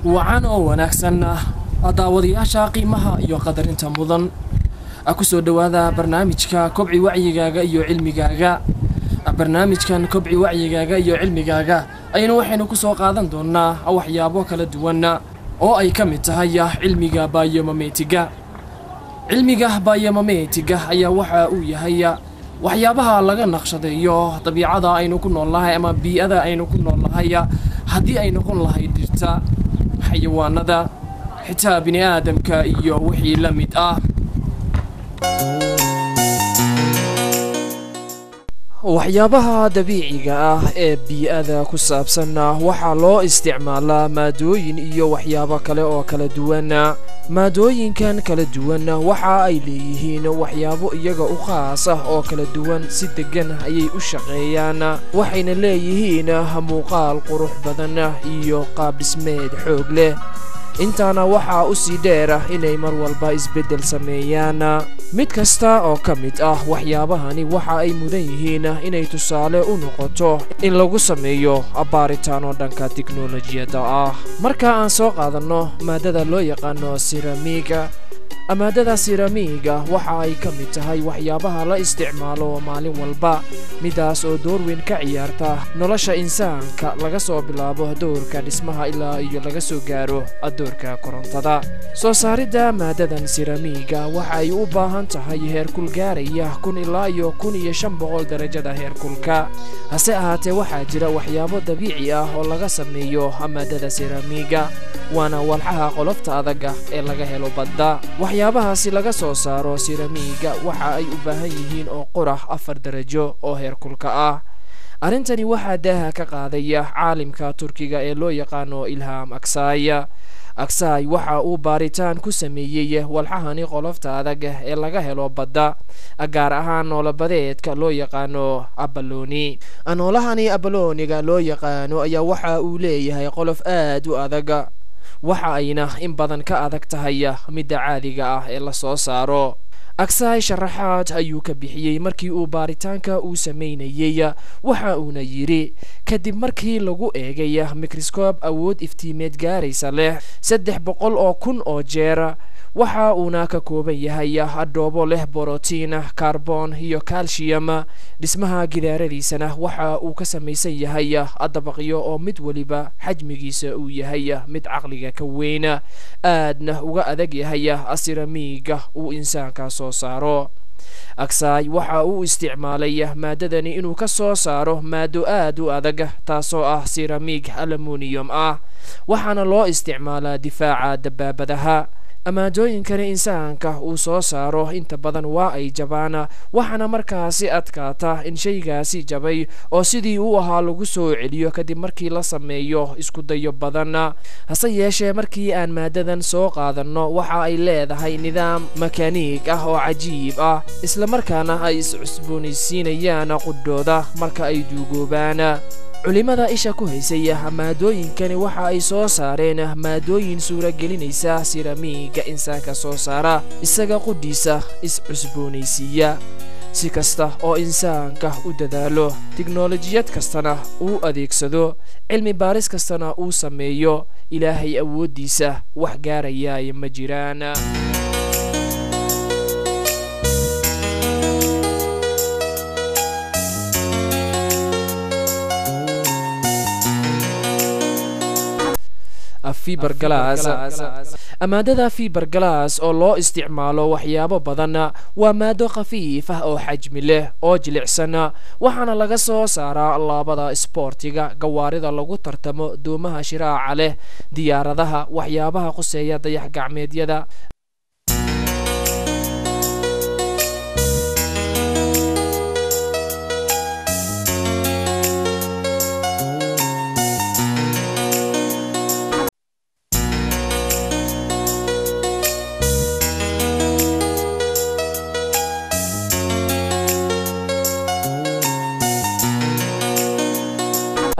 وعن أو ونحسن أداودي أشاقي مها يقدر أنت مضن أكسو هذا برنامج كوبعي وعي جاجا يو علمي جاجا برنامج كان كوبعي وعي جاجا يو علمي جاجا أي نوع نكسو قادن دونا أو حيابو كلا دونا أو أي كم تهيا علمي جا بايو مميتجا علمي جا بايو مميتجا أي وحا ويهيا waxyaabaha laga naqshadeeyo dabiicada aynu ku noolahay ama bii'ada aynu ku noolahay hadii ay noqon lahayd dhirta xayawaanada xitaa bini aadamka iyo wixii la mid ah waxyaabaha dabiiciga ah ee bii'ada ku saabsan waxa loo isticmaalaa maadooyin iyo waxyaabo kale oo kala duwan maadooyinkan kala duwan waxa ay leeyihiin waxyaabo iyaga u khaas ah oo kala duwan si degan ayay u shaqeeyaan waxayna leeyihiin muuqaal qurux badan iyo qaab dhismeed xoog leh intaana waxa u sii dheer inay mar walba isbedel sameeyaan mid kasta oo ka mid ah waxyaabahani waxa ay mudan yihiin inay tusaale u noqoto in lagu sameeyo baaritaan oo dhanka tiknoolajiyada ah marka aan soo qaadano maadada loo yaqaan ceramiga maadada ceramiga waxa ay ka mid tahay waxyaabaha la isticmaalo maalin walba midaas oo door weyn ka ciyaarta nolosha insaanka laga soo bilaabo doorka dhismaha ilaa iyo laga soo gaaro doorka korontada soo saarida maadadan ceramiga waxa ay u baahan tahay heerkul gaaraya 1000 ilaa iyo 1500 darajada heerkulka hase ahaatee waxa jira waxyaabo dabiici ah oo laga sameeyo maadada ceramiga waana walxaha qolofta adag ee laga helo badda waxyaabahaasi laga soo saaro ceramiga waxa ay u baahan yihiin oo qorax 4 darajo oo heerkulka ah arintani waxa daaha ka qaadaya caalimka Turkiga ee loo yaqaan Ilham Aksay waxa uu baaritaan ku sameeyay walxahani qolofta adag ee laga helo badda gaar ahaan noolabadeedka loo yaqaan abaloni noolahani abaloniga loo yaqaan ayaa waxa uu leeyahay qolof aad u adag waxa ayna in badan ka adag tahay mid caadiga ah ee la soo saaro Aksay sharaxaad ayuu ka bixiyay markii uu baaritaanka uu sameynayay waxa uu yiri kadib markii lagu eegay microscope awood iftiimeed gaaraysa leh 300,000 oo jeer waxa uuna ka kooban yahay adoobo leh borotiin carbon iyo calcium dhismaha gidaaradiisana waxa uu ka samaysan yahay dabaqyo oo mid waliba xajmigiisa uu yahay mid caqliga ka weyn aadna uga adag yahay ceramiga uu insaanka soo saaro Aksay waxa uu isticmaalay maadadani inuu ka soo saaro maado aad u adag taasoo ah ceramic aluminum ah waxaana loo isticmaalaa difaaca dabaabadaha amaadooyinkani insaanka uu soo saaro inta badan waa ay jabaan waxaana markaasi adkaata in shaygaasi jabay oo sidii uu ahaa lagu soo celiyo kadib markii la sameeyo isku dayo badan hase yeeshee markii aan maadadan soo qaadano waxa ay leedahay nidaam makaaniig ah oo cajiib ah isla markaana ay iscusboonaysiinayaan qudhooda marka ay duugoobaan culimada isha ku haysay maadooyinkani waxa ay soo saareen maadooyin suura gelinaysa ceramiga insaanka soo saara isaga qudhiisa iscusboonaysiiya si kasta oo insaanka u dadaalo tiknoolajiyad kastana uu adeegsado cilmi baaris kastana uu sameeyo ilaahay awoodiisa wax gaaraya ma jiraan fiberglass maadada fiberglass oo loo isticmaalo waxyaabo badan waa maado khafiif ah oo xajmi leh oo jilicsan waxaana laga soo saaraa laabada sportiga gawaarida lagu tartamo doomaha shiraaca leh diyaaradaha waxyaabaha quseeya dayax gacmeedyada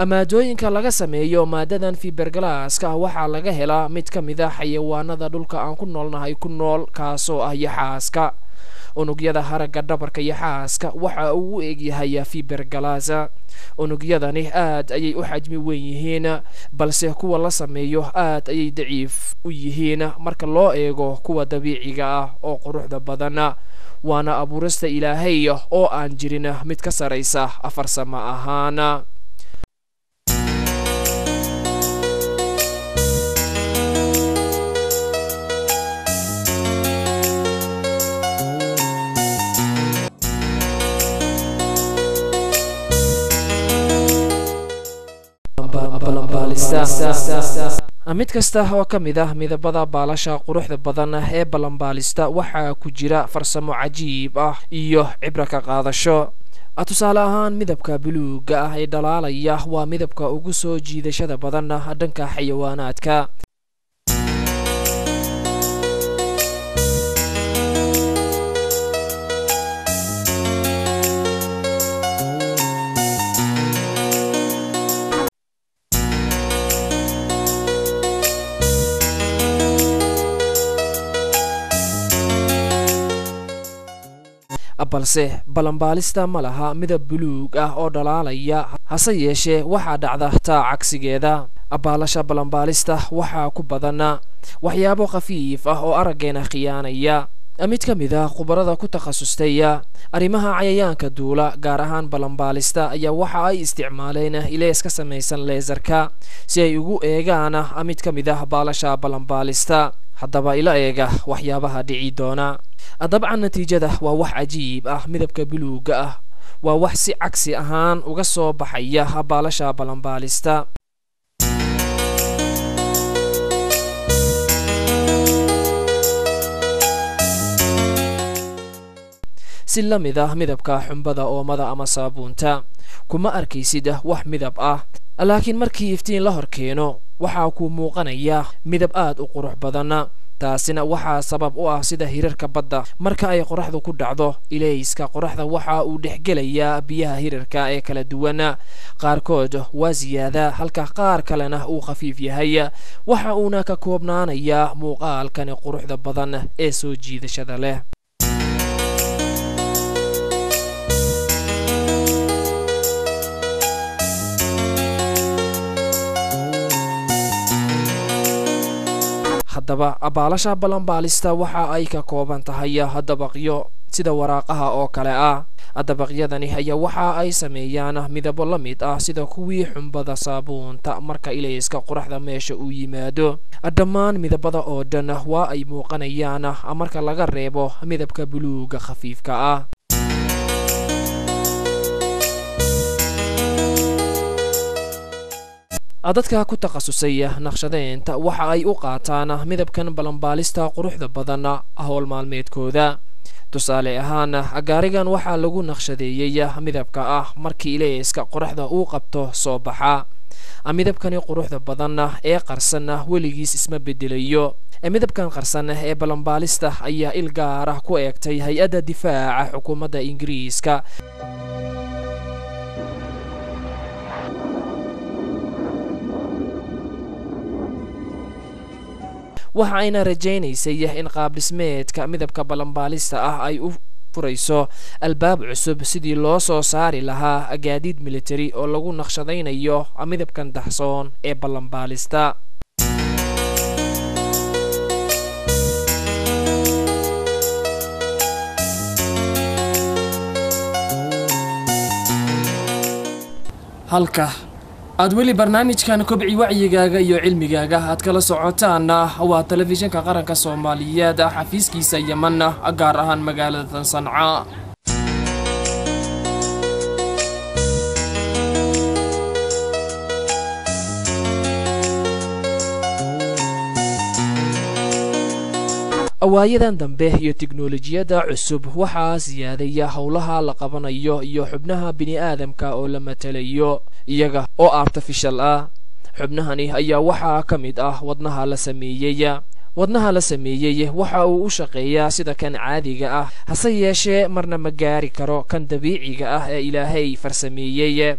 maadooyinka laga sameeyo maadadan fiberglasska waxa laga helaa mid kamid ah xayawaanada dhulka aan ku noolnahay ku nool kaasoo ah yaxaaska unugyada haragga dhabarka iyo xaaska waxa uu u egyahay fiberglass unugyadani aad ayay u xajmi weyn yihiin balse kuwa la sameeyo aad ayay daciif u yihiin marka loo eego kuwa dabiiciga ah oo quruxda badan waana abuurista ilaahay oo aan jirin mid ka sareysa farsamo ahaan mid kasta oo ka mid ah midabada baalasha quruxda badan ee balanbaalista waxaa ku jira farsamo cajiib ah iyo cibro ka qaadasho tusaale ahaan midabka buluuga ah ee dhalaalaya waa midabka ugu soo jiidashada badan dhanka xayawaanaadka balse balanbaalista ma laha midab buluug ah oo dhalaalaya hase yeeshee waxaa dhacda taa cagsigeeda baalasha balanbaalista waxaa ku badan waxyaabo khafiif ah oo araggeena khiyaanaya mid ka mid ah khubarada ku takhasustay arrimaha cayayaanka duula gaar ahaan balanbaalista ayaa waxa ay isticmaaleen ilees ka samaysan leesarka si ay ugu eegaan mid ka mid ah baalasha balanbaalista haddaba ila eega waxyaabaha dhici doona dabcan natiijada waa wax cajiib ah midabka buluuga ah waa wax si cagsi ahaan uga soo baxaya baalasha balanbaalista si la mid ah midabka xumbada oomada ama saabuunta kuma arkaysid wax midab ah laakiin markii iftiin la hor keeno waxaa ku muuqanaya midab aad u qurux badan taasina waxaa sabab u ah sida hirarka badda marka ay qoraxdu ku dhacdo ilayska qoraxda waxa uu dhexgelayaa biyaha hirarka ee kala duwan qaarkood waa ziyaada halka qaar kalena uu khafiif yahay waxa uuna ka koobnaanayaa muuqaalkani quruxda badan ee soo jiidashada leh haddaba baalasha balanbaalista waxa ay ka kooban tahay dabaqyo sida waraaqaha oo kale ah dabaqyadani ayaa waxa ay sameeyaan midabo la mid ah sida kuwii xumbada saabuunta marka ilayska qoraxda meesha uu yimaado dhammaan midabada oo dhan waa ay muuqanayaan marka laga reebo midabka buluuga khafiifka ah dadka ku takhasusay naqshadeynta waxa ay u qaataan midabkan balanbaalista quruxda badan hawl maalmeedkooda tusaale ahaan gaarigan waxaa lagu naqshadeeyay midabka ah markii ilayska qoraxda uu qabto soo baxa midabkani quruxda badan ee qarsan weligiis isma bedelayo midabkan qarsan ee balanbaalista ayaa il gaar ah ku eegtay hay-adda difaaca xukuumadda ingiriiska waxa ayna rajaynaysay in qaab dhismeedka midabka balanbaalista ah ay u furayso albaab cusub sidii loo soo saari lahaa gaadiid military oo lagu naqshadaynayo midabkan daxsoon ee balanbaalista halka aad weli barnaamijkan kobci wacyigaaga iyo cilmigaaga aad kala socotaan waa telefishinka qaranka Soomaaliyeed xafiiskiisa Yemen gaar ahaan magaalada Sanca awaayadan dambe iyo tiknoolajiyada cusub waxaa siyaadaya howlaha la qabanayo iyo xubnaha bini aadamka oo la matalayo iyaga oo artificial ah xubnahani ayaa waxaa ka mid ah wadnaha la sameeyay waxa uu u shaqeeyaa sida kan caadiga ah hase yeeshee marna ma gaari karo kan dabiiciga ah ee Ilaahay farsameeyay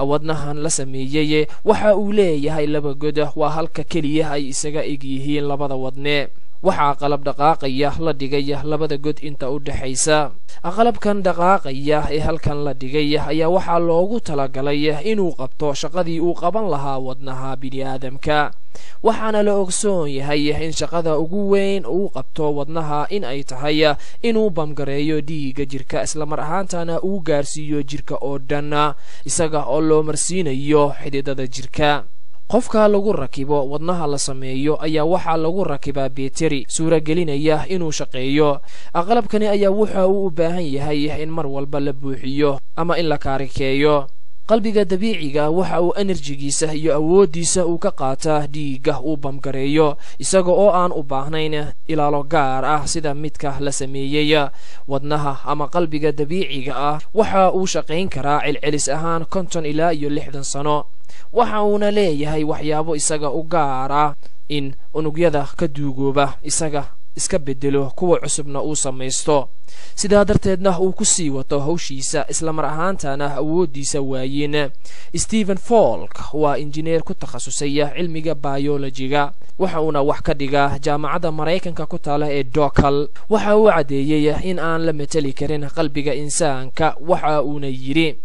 wadnahan la sameeyay waxa uu leeyahay laba god waa halka kaliya ay isaga eg yihiin labada wadne waxaa qalab dhaqaaqaya la dhigay labada god inta u dhaxaysa qalabkan dhaqaaqaya ee halkan la dhigay ayaa waxa loogu talagalay inuu qabto shaqadii uu qaban lahaa wadnaha bini'aadamka waxaana la ogsoon yahay in shaqada ugu weyn uu qabto wadnaha in ay tahay inuu bamgareeyo dhiigga jirka isla mar ahaantana uu gaarsiiyo jirka oo dhan isaga oo loo marsiinayo xididada jirka qofka lagu rakibo wadnaha la sameeyo ayaa waxa lagu rakibaa battery suura gelinaya inuu shaqeeyo qalabkani ayaa waxa uu u baahan yahay in mar walba la buuxiyo ama in la kaarikeeyo qalbiga dabiiciga waxa uu enerjigiisa iyo awoodiisa uu ka qaataa dhiigga uu bamgareeyo isaga oo aan u baahnayn ilaalo gaar ah sida midka la sameeyay wadnaha ama qalbiga dabiiciga waxa uu shaqeyn karaa celcelis ahaan 50 ilaa 60 sano waxa uuna leeyahay waxyaabo isaga u gaar ah in unugyada ka duugooba isaga iska bedelo kuwa cusubna uu samaysto sidaa darteedna uu ku sii wato hawshiisa isla mar ahaantana awoodiisa waayeen Stephen Falk waa injineer ku takhasusay cilmiga biology-ga waxa uuna wax ka dhigaa jaamacadda Mareykanka ku taala ee Dokal waxa uu cadeeyay in aan la meteli karin qalbiga insaanka waxa uuna yiri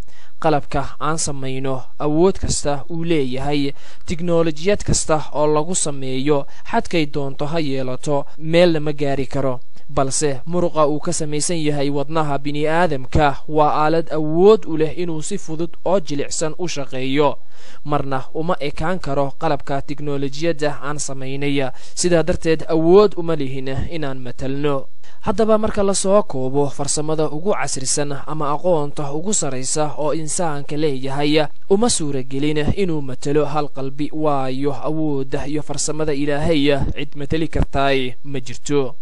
qalabka aan samayno awood kasta uu leeyahay tiknoolajiyad kasta oo lagu sameeyo xadkay doonto ha yeelato meel lama gaari karo balse muruqa uu ka samaysan yahay wadnaha bini'aadamka waa aalad awood u leh inuu si fudud oo jilicsan u shaqeeyo marna uma ekaan karo qalabka tiknoolajiyada aan samaynay sidaa darteed awood uma lihin inaan matalno haddaba marka la soo koobo farsamada ugu casrisan ama aqoonta ugu sareysa oo insaanka leeyahay uma suura gelin inuu matalo hal qalbi waayo awoodda iyo farsamada ilaahay cid matali kartaay ma jirto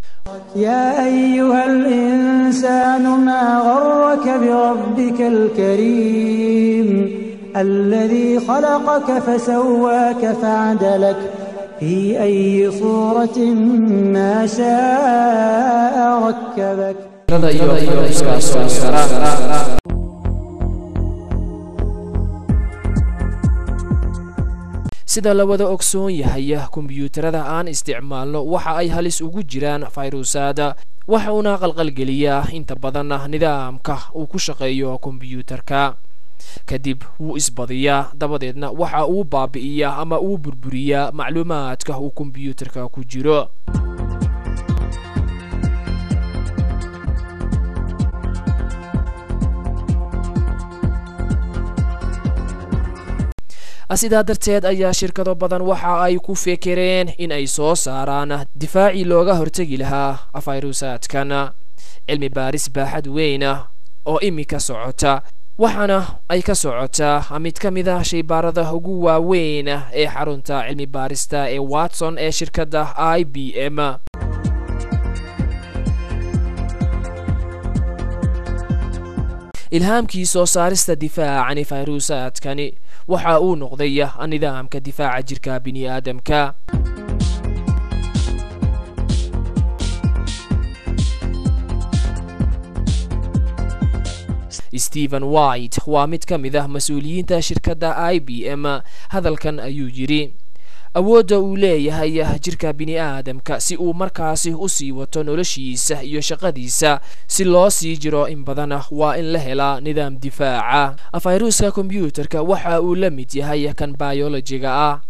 يا أيها الإنسان ما غرك بربك الكريم الذي خلقك فسواك فعدلك في أي صورة ما شاء ركبك sida la wada ogsoon yahay kombiyuutarada aan isticmaalno waxa ay halis ugu jiraan fayruusaada waxa uu qalqal geliyaa inta badan nidaamka uu ku shaqeeyo kombiyuutarka kadib wuu isbadiyaa dabadeedna waxa uu baabi'iyaa ama uu burburiyaa macluumaadka uu kombiyuutarka ku jiro sidaa darteed ayaa shirkado badan waxa ay ku fekereen in ay soo saaraan difaaci looga hortagi lahaa fayruusaadkan cilmi baaris baaxad weyn oo imika socota waxaana ay ka socotaa mid ka mid ah shaybaarada ugu waaweyn ee xarunta cilmi baarista ee Watson ee shirkadda IBM ilhaamkii soo saarista difaaca fayruusaadkani waxa uu noqday nidaamka difaaca jirka bini'aadamka Stephen White waa mid ka mid ah mas'uuliyiinta shirkadda IBM hadalkan ayuu yiri awoodda uu leeyahay jirka bini'aadamka si uu markaasi u sii wato noloshiisa iyo shaqadiisa si loo sii jiro in badan waa in la helaa nidaam difaaca fayruuska kombiyuutarka waxa uu la mid yahay kan biology-ga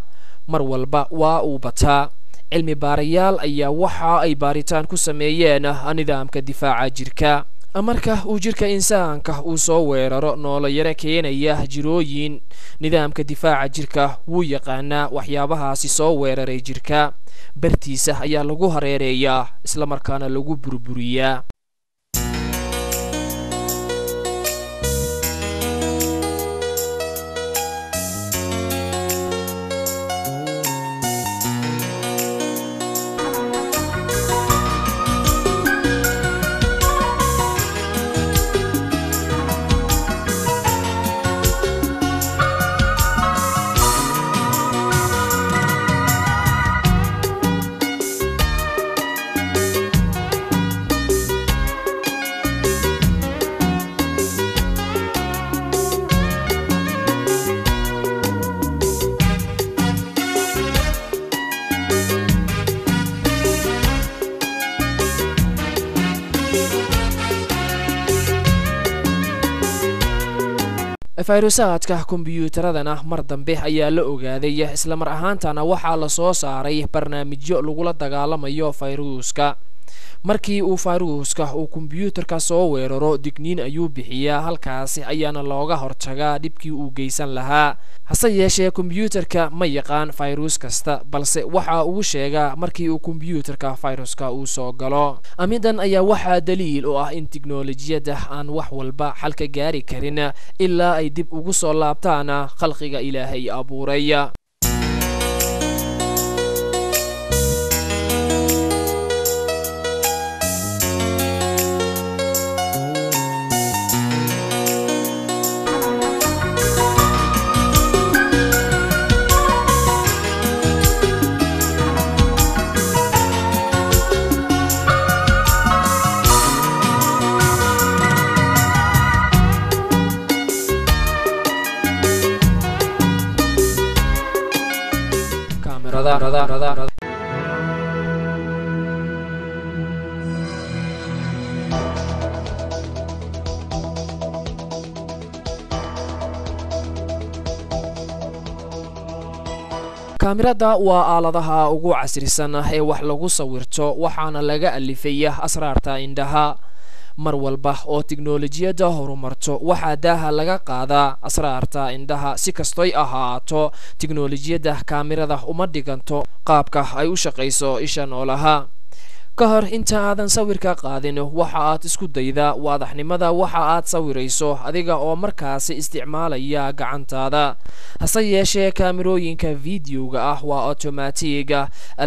mar walba waa uu bataa cilmi baarayaal ayaa waxa ay baaritaan ku sameeyeen nidaamka difaaca jirka marka uu jirka insaanka uu soo weeraro noolo yara keenaya jirooyin nidaamka difaaca jirka wuu yaqaanaa waxyaabahaasi soo weeraray jirka bartiisa ayaa lagu hareereeyaa isla markaana lagu burburiyaa fayruusaadka kombiyuutaradana mar dambe ayaa la ogaaday isla mar ahaantana waxaa la soo saaray barnaamijyo lagula dagaalamayo fayruuska markii uu fayruuska uu kombiyuutarka soo weeraro digniin ayuu bixiyaa halkaasi ayaana looga hortagaa dhibkii uu geysan lahaa hase yeeshee kombiyuutarka ma yaqaan fayruus kasta balse waxa uu sheegaa markii uu kombiyuutarka fayruuska uu soo galo amidan ayaa waxaa daliil u ah in tiknoolajiyada aan wax walba xalka gaari karin ilaa ay dib ugu soo laabtaan khalqiga ilaahay abuuray kaamirada waa aaladaha ugu casrisan ee wax lagu sawirto waxaana laga alifay asraarta indhaha mar walba oo tiknoolajiyada horumarto waxaa daaha laga qaadaa asraarta indhaha si kastoy ahaato tiknoolajiyada kaamirada uma dhiganto qaabka ay u shaqeyso isha noolaha ka hor inta aadan sawirka qaadin waxa aad isku daydaa waadaxnimada waxa aad sawirayso adiga oo markaasi isticmaalaya gacantaada hase yeeshee kaamirooyinka fiidiyowga ah waa automaatiga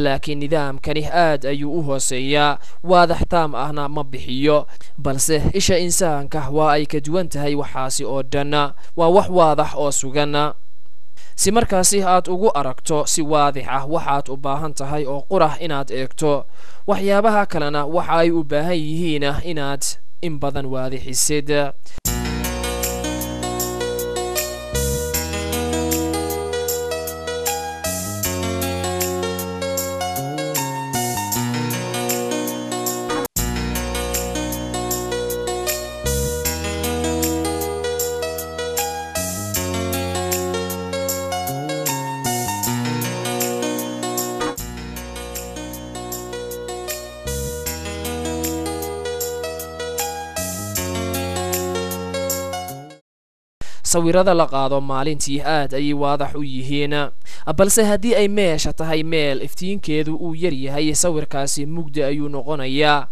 laakiin nidaamkani aad ayuu u hooseeyaa waadax taam ahna ma bixiyo balse isha insaanka waa ay ka duwan tahay waxaasi oo dhan waa wax waadax oo sugan si markaasi aad ugu aragto si waadix ah waxaad u baahan tahay oo qurax inaad eegto waxyaabaha kalena waxa ay u baahan yihiin inaad in badan waadixisid sawirada la qaado maalintii aad ay waadax u yihiin balse haddii ay meesha tahay meel iftiinkeedu uu yar yahay sawirkaasi mugdi ayuu noqonayaa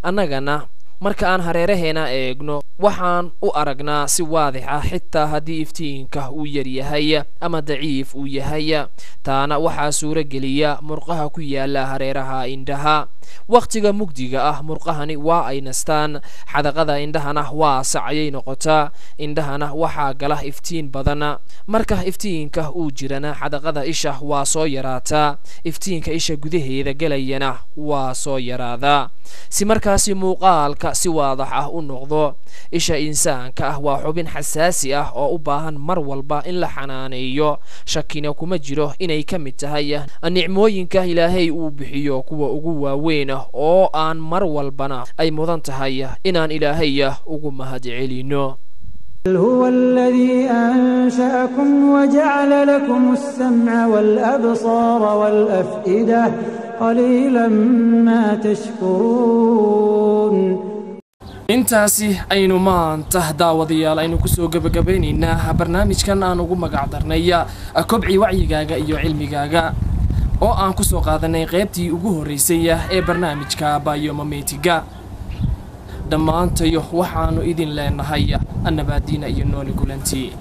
annagana marka aan hareeraheena eegno waxaan u aragnaa si waadix ah xitaa haddii iftiinka uu yar yahay ama daciif uu yahay taana waxaa suuro geliya murqaha ku yaala hareeraha indhaha waqtiga mugdiga ah murqahani waa ay nastaan xadaqada indhahana waa sacayay noqotaa indhahana waxaa gala iftiin badan marka iftiinka uu jirana xadaqada isha waa soo yaraataa iftiinka isha gudaheeda galayana waa soo yaraadaa si markaasi muuqaalka si waadax ah u noqdo isha insaanka ah waa xubin xasaasi ah oo u baahan mar walba in la xanaaneeyo shakina kuma jiro inay ka mid tahay nicmooyinka ilaahay uu bixiyo kuwa ugu waaweyn oo aan mar walbana ay mudan tahay inaan ilaahay ugu mahadcelino هو الذي أنشأكم وجعل لكم السمع والأبصار والأفئدة قليلا ما تشكرون intaasi aynu maanta daawadayaal aynu kusoo gabagabaynaynaa barnaamijkan aan ugu magac darnay kobci wacyigaaga iyo cilmigaaga oo aan kusoo qaadanay qaybtii ugu horeysay ee barnaamijka biomimetiga dhammaantayo waxaanu idin leenahay annabaadiina iyo nooli kulantii